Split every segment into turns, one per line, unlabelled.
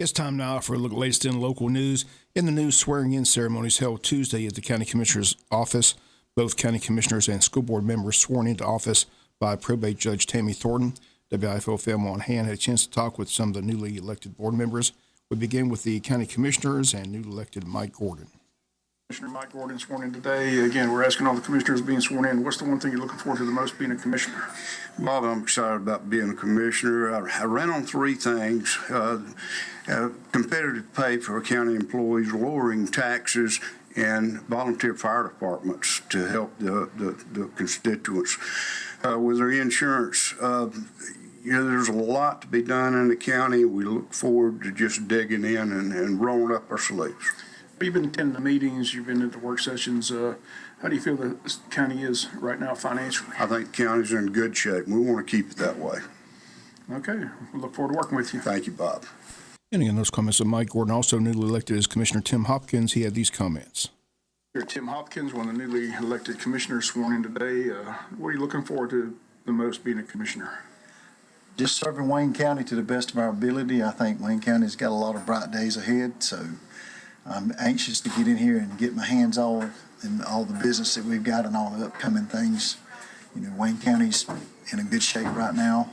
It's time now for a look at the latest in local news. In the news, swearing-in ceremonies held Tuesday at the County Commissioner's office. Both county commissioners and school board members sworn into office by probate judge Tammy Thornton. WIFO-FM on hand had a chance to talk with some of the newly elected board members. We begin with the county commissioners and newly elected Mike Gordon.
Commissioner Mike Gordon sworn in today. Again, we're asking all the commissioners being sworn in, what's the one thing you're looking forward to the most being a commissioner?
Bob, I'm excited about being a commissioner. I ran on three things. Competitive pay for county employees, lowering taxes, and volunteer fire departments to help the constituents. With their insurance, there's a lot to be done in the county. We look forward to just digging in and rolling up our sleeves.
You've been attending the meetings, you've been at the work sessions. How do you feel the county is right now financially?
I think the county's in good shape. We want to keep it that way.
Okay, we look forward to working with you.
Thank you, Bob.
And again, those comments of Mike Gordon. Also newly elected is Commissioner Tim Hopkins. He had these comments.
Here, Tim Hopkins, one of the newly elected commissioners sworn in today. What are you looking forward to the most being a commissioner?
Just serving Wayne County to the best of our ability. I think Wayne County's got a lot of bright days ahead, so I'm anxious to get in here and get my hands on in all the business that we've got and all the upcoming things. You know, Wayne County's in a good shape right now,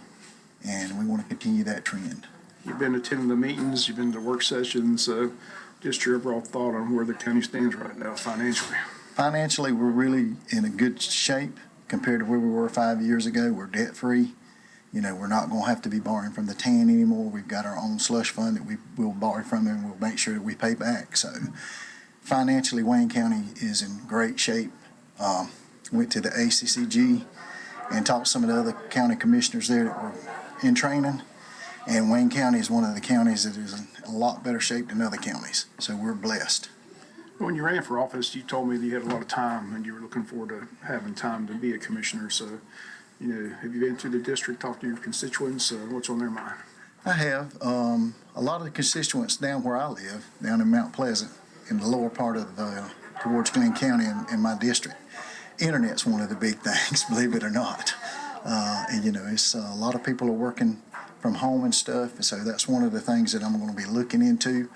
and we want to continue that trend.
You've been attending the meetings, you've been to work sessions. Just your overall thought on where the county stands right now financially.
Financially, we're really in a good shape compared to where we were 5 years ago. We're debt-free. You know, we're not going to have to be borrowing from the TAN anymore. We've got our own slush fund that we will borrow from, and we'll make sure that we pay back. So financially, Wayne County is in great shape. Went to the ACCG and talked to some of the other county commissioners there that were in training. And Wayne County is one of the counties that is in a lot better shape than other counties. So we're blessed.
When you ran for office, you told me that you had a lot of time and you were looking forward to having time to be a commissioner. So, you know, have you been to the district, talked to your constituents? What's on their mind?
I have. A lot of the constituents down where I live, down in Mount Pleasant, in the lower part of towards Glenn County in my district, internet's one of the big things, believe it or not. And, you know, it's a lot of people are working from home and stuff, and so that's one of the things that I'm going to be looking into.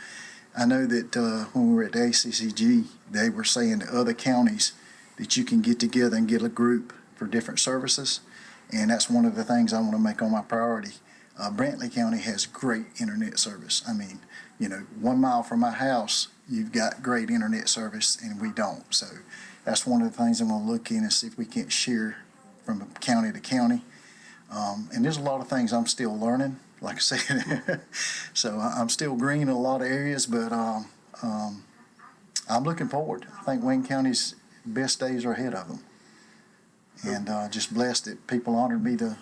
I know that when we were at the ACCG, they were saying to other counties that you can get together and get a group for different services, and that's one of the things I want to make on my priority. Brantley County has great internet service. I mean, you know, 1 mile from my house, you've got great internet service, and we don't. So that's one of the things I'm going to look in and see if we can't share from county to county. And there's a lot of things I'm still learning, like I said. So I'm still green in a lot of areas, but I'm looking forward. I think Wayne County's best days are ahead of them. And just blessed that people honored me to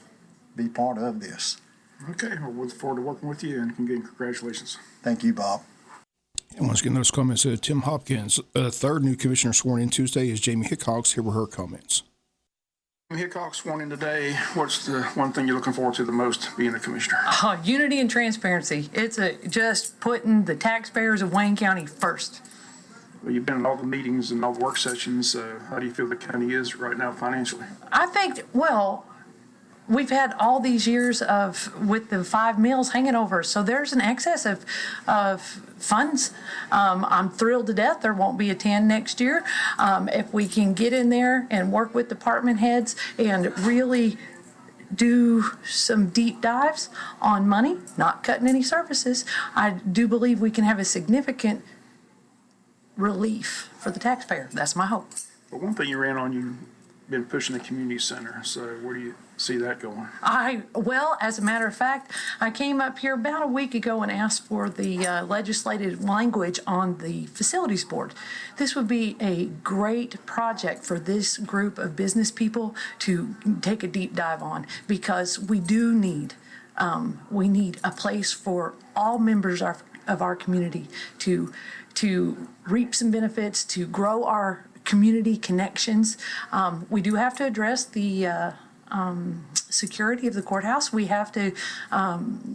be part of this.
Okay, well, we look forward to working with you, and again, congratulations.
Thank you, Bob.
And once again, those comments of Tim Hopkins. Third new commissioner sworn in Tuesday is Jamie Hickox. Here were her comments.
Hickox sworn in today. What's the one thing you're looking forward to the most being a commissioner?
Unity and transparency. It's just putting the taxpayers of Wayne County first.
Well, you've been in all the meetings and all the work sessions. How do you feel the county is right now financially?
I think, well, we've had all these years with the 5 mills hanging over us, so there's an excess of funds. I'm thrilled to death there won't be a 10 next year. If we can get in there and work with department heads and really do some deep dives on money, not cutting any services, I do believe we can have a significant relief for the taxpayer. That's my hope.
Well, one thing you ran on, you've been pushing the community center. So where do you see that going?
Well, as a matter of fact, I came up here about a week ago and asked for the legislative language on the facilities board. This would be a great project for this group of business people to take a deep dive on, because we do need a place for all members of our community to reap some benefits, to grow our community connections. We do have to address the security of the courthouse. We have to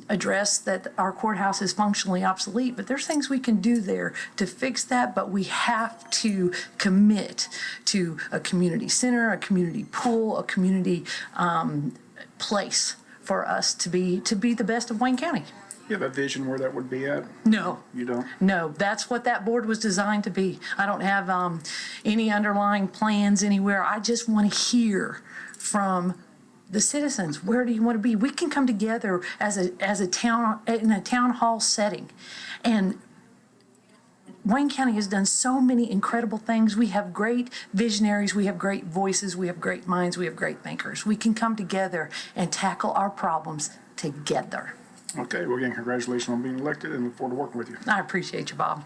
address that our courthouse is functionally obsolete, but there's things we can do there to fix that, but we have to commit to a community center, a community pool, a community place for us to be the best of Wayne County.
You have a vision where that would be at?
No.
You don't?
No, that's what that board was designed to be. I don't have any underlying plans anywhere. I just want to hear from the citizens. Where do you want to be? We can come together as a town, in a town hall setting. And Wayne County has done so many incredible things. We have great visionaries, we have great voices, we have great minds, we have great thinkers. We can come together and tackle our problems together.
Okay, well, again, congratulations on being elected and look forward to working with you.
I appreciate you, Bob.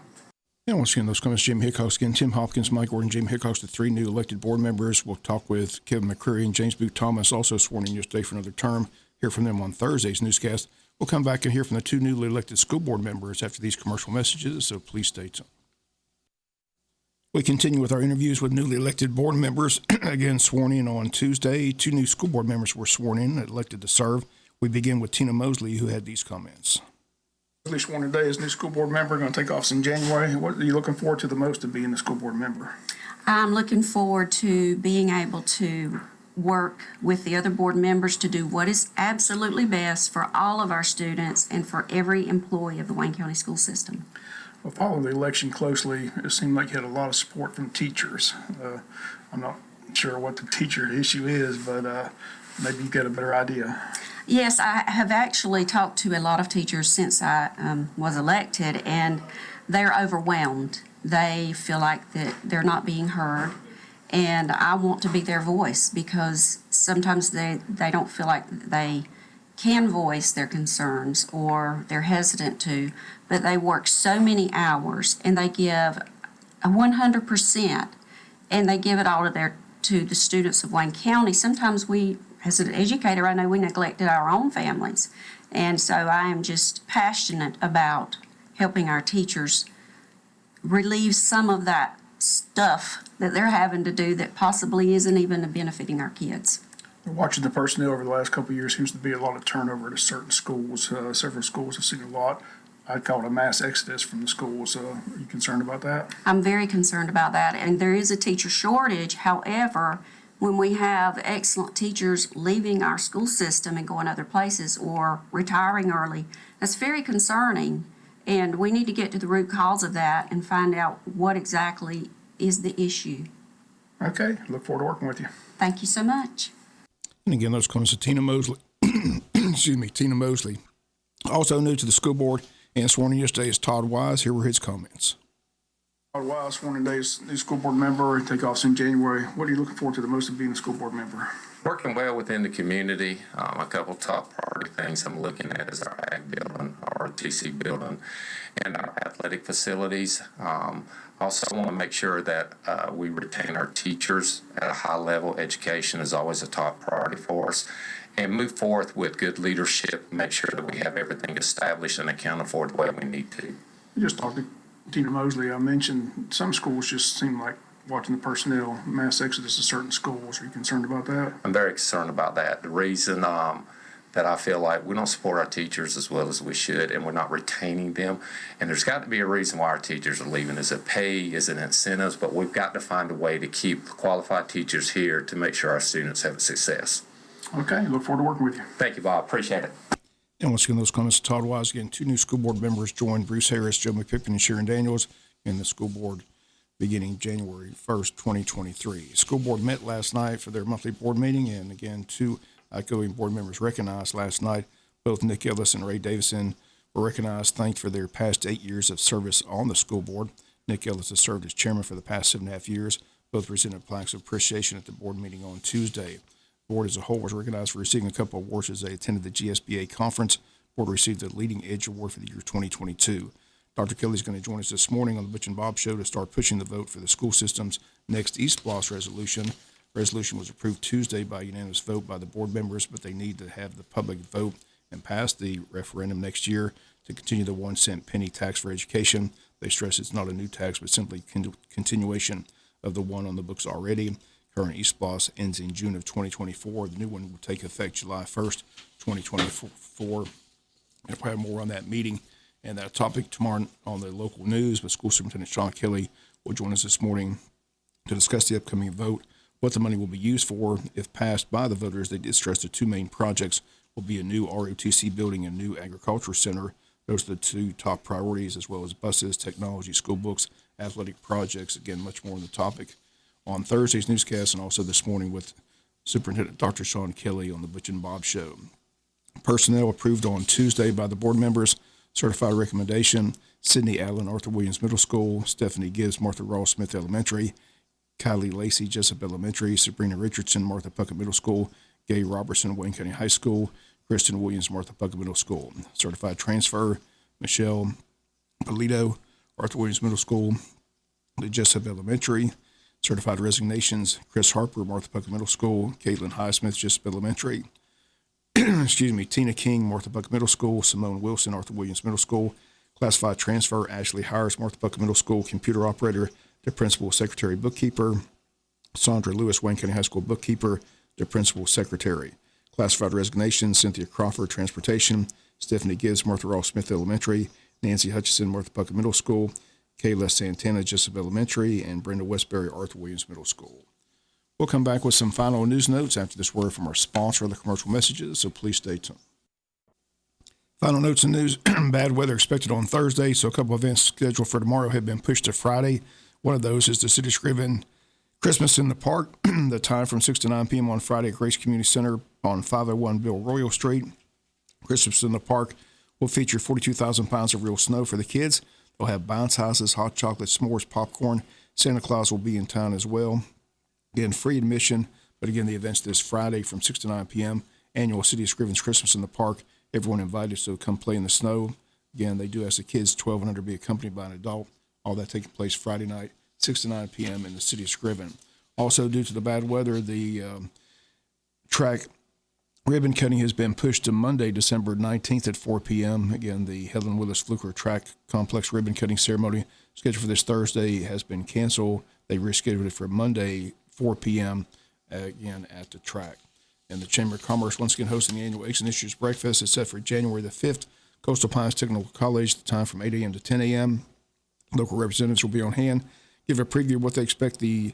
And once again, those comments, Jim Hickox, again, Tim Hopkins, Mike Gordon, Jim Hickox, the three new elected board members. We'll talk with Kevin McCreary and James Booth Thomas, also sworn in yesterday for another term. Hear from them on Thursday's newscast. We'll come back and hear from the two newly elected school board members after these commercial messages, so please stay tuned. We continue with our interviews with newly elected board members, again sworn in on Tuesday. Two new school board members were sworn in and elected to serve. We begin with Tina Mosley, who had these comments.
At least one today as new school board member, going to take office in January. What are you looking forward to the most of being a school board member?
I'm looking forward to being able to work with the other board members to do what is absolutely best for all of our students and for every employee of the Wayne County school system.
Well, following the election closely, it seemed like you had a lot of support from teachers. I'm not sure what the teacher issue is, but maybe you get a better idea.
Yes, I have actually talked to a lot of teachers since I was elected, and they're overwhelmed. They feel like that they're not being heard, and I want to be their voice because sometimes they don't feel like they can voice their concerns or they're hesitant to, but they work so many hours and they give 100% and they give it all to the students of Wayne County. Sometimes we, as an educator, I know we neglected our own families. And so I am just passionate about helping our teachers relieve some of that stuff that they're having to do that possibly isn't even benefiting our kids.
Watching the personnel over the last couple of years, seems to be a lot of turnover at certain schools. Several schools have seen a lot. I'd call it a mass exodus from the schools. Are you concerned about that?
I'm very concerned about that, and there is a teacher shortage. However, when we have excellent teachers leaving our school system and going other places or retiring early, that's very concerning, and we need to get to the root cause of that and find out what exactly is the issue.
Okay, look forward to working with you.
Thank you so much.
And again, those comments to Tina Mosley. Excuse me, Tina Mosley. Also new to the school board and sworn in yesterday is Todd Wise. Here were his comments.
Todd Wise, sworn in today's new school board member, take office in January. What are you looking forward to the most of being a school board member?
Working well within the community. A couple top priority things I'm looking at is our ag building, our TC building, and our athletic facilities. Also want to make sure that we retain our teachers at a high level. Education is always a top priority for us. And move forth with good leadership, make sure that we have everything established and accounted for the way we need to.
You just talked to Tina Mosley. I mentioned some schools just seem like watching the personnel, mass exodus of certain schools. Are you concerned about that?
I'm very concerned about that. The reason that I feel like we don't support our teachers as well as we should, and we're not retaining them. And there's got to be a reason why our teachers are leaving. Is it pay? Is it incentives? But we've got to find a way to keep qualified teachers here to make sure our students have success.
Okay, look forward to working with you.
Thank you, Bob. Appreciate it.
And once again, those comments to Todd Wise. Again, two new school board members joined Bruce Harris, Joe McPippin, and Sharon Daniels in the school board beginning January 1st, 2023. School board met last night for their monthly board meeting, and again, two outgoing board members recognized last night. Both Nick Ellis and Ray Davison were recognized, thanked for their past 8 years of service on the school board. Nick Ellis has served as chairman for the past 7.5 years. Both presented plaques of appreciation at the board meeting on Tuesday. The board as a whole was recognized for receiving a couple of awards as they attended the GSBA conference. The board received the Leading Edge Award for the year 2022. Dr. Kelly is going to join us this morning on the Butch and Bob Show to start pushing the vote for the school system's next East Bloss resolution. The resolution was approved Tuesday by unanimous vote by the board members, but they need to have the public vote and pass the referendum next year to continue the 1 cent penny tax for education. They stress it's not a new tax, but simply continuation of the one on the books already. Current East Bloss ends in June of 2024. The new one will take effect July 1st, 2024. And we'll have more on that meeting and that topic tomorrow on the local news. But School Superintendent Sean Kelly will join us this morning to discuss the upcoming vote, what the money will be used for. If passed by the voters, they did stress the two main projects will be a new ROTC building and a new agriculture center. Those are the two top priorities, as well as buses, technology, school books, athletic projects. Again, much more on the topic on Thursday's newscast and also this morning with Superintendent Dr. Sean Kelly on the Butch and Bob Show. Personnel approved on Tuesday by the board members. Certified recommendation: Sydney Allen, Arthur Williams Middle School; Stephanie Gibbs, Martha Ross Smith Elementary; Kylie Lacey, Jesup Elementary; Sabrina Richardson, Martha Puckett Middle School; Gay Robertson, Wayne County High School; Kristen Williams, Martha Puckett Middle School. Certified transfer: Michelle Polito, Arthur Williams Middle School, Jesup Elementary. Certified resignations: Chris Harper, Martha Puckett Middle School; Caitlin Highsmith, Jesup Elementary. Tina King, Martha Puckett Middle School; Simone Wilson, Arthur Williams Middle School. Classified transfer: Ashley Hires, Martha Puckett Middle School, computer operator to principal secretary bookkeeper. Sandra Lewis, Wayne County High School bookkeeper to principal secretary. Classified resignation: Cynthia Crawford, transportation; Stephanie Gibbs, Martha Ross Smith Elementary; Nancy Hutchison, Martha Puckett Middle School; Kayla Santana, Jesup Elementary; and Brenda Westbury, Arthur Williams Middle School. We'll come back with some final news notes after this word from our sponsor of the commercial messages, so please stay tuned. Final notes and news: bad weather expected on Thursday, so a couple of events scheduled for tomorrow have been pushed to Friday. One of those is the City Scriven Christmas in the Park, the time from 6 to 9 p.m. on Friday at Grace Community Center on 501 Bill Royal Street. Christmas in the Park will feature 42,000 pounds of real snow for the kids. They'll have bounce houses, hot chocolate, s'mores, popcorn. Santa Claus will be in town as well. Again, free admission, but again, the event's this Friday from 6 to 9 p.m. Annual City of Scriven's Christmas in the Park. Everyone invited, so come play in the snow. Again, they do ask the kids 12 and under to be accompanied by an adult. All that taking place Friday night, 6 to 9 p.m. in the City of Scriven. Also, due to the bad weather, the track ribbon cutting has been pushed to Monday, December 19th at 4 p.m. Again, the Helen Willis Fluker Track Complex ribbon cutting ceremony scheduled for this Thursday has been canceled. They rescheduled it for Monday, 4 p.m. Again at the track. And the Chamber of Commerce once again hosting the annual Eggs and Issues Breakfast is set for January the 5th. Coastal Pines Technical College, the time from 8 a.m. to 10 a.m. Local representatives will be on hand. Give a preview of what they expect the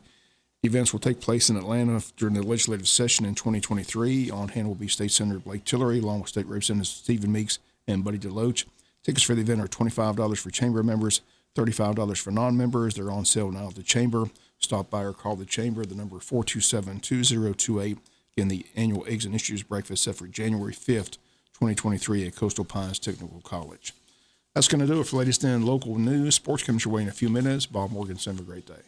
events will take place in Atlanta during the legislative session in 2023. On hand will be State Senator Blake Tillery, along with State Representatives Stephen Meeks and Buddy DeLoach. Tickets for the event are $25 for Chamber members, $35 for non-members. They're on sale now at the Chamber. Stop by or call the Chamber. The number 427-2028. Again, the annual Eggs and Issues Breakfast set for January 5th, 2023 at Coastal Pines Technical College. That's going to do it for latest in local news. Sports comes your way in a few minutes. Bob Morgan, have a great day.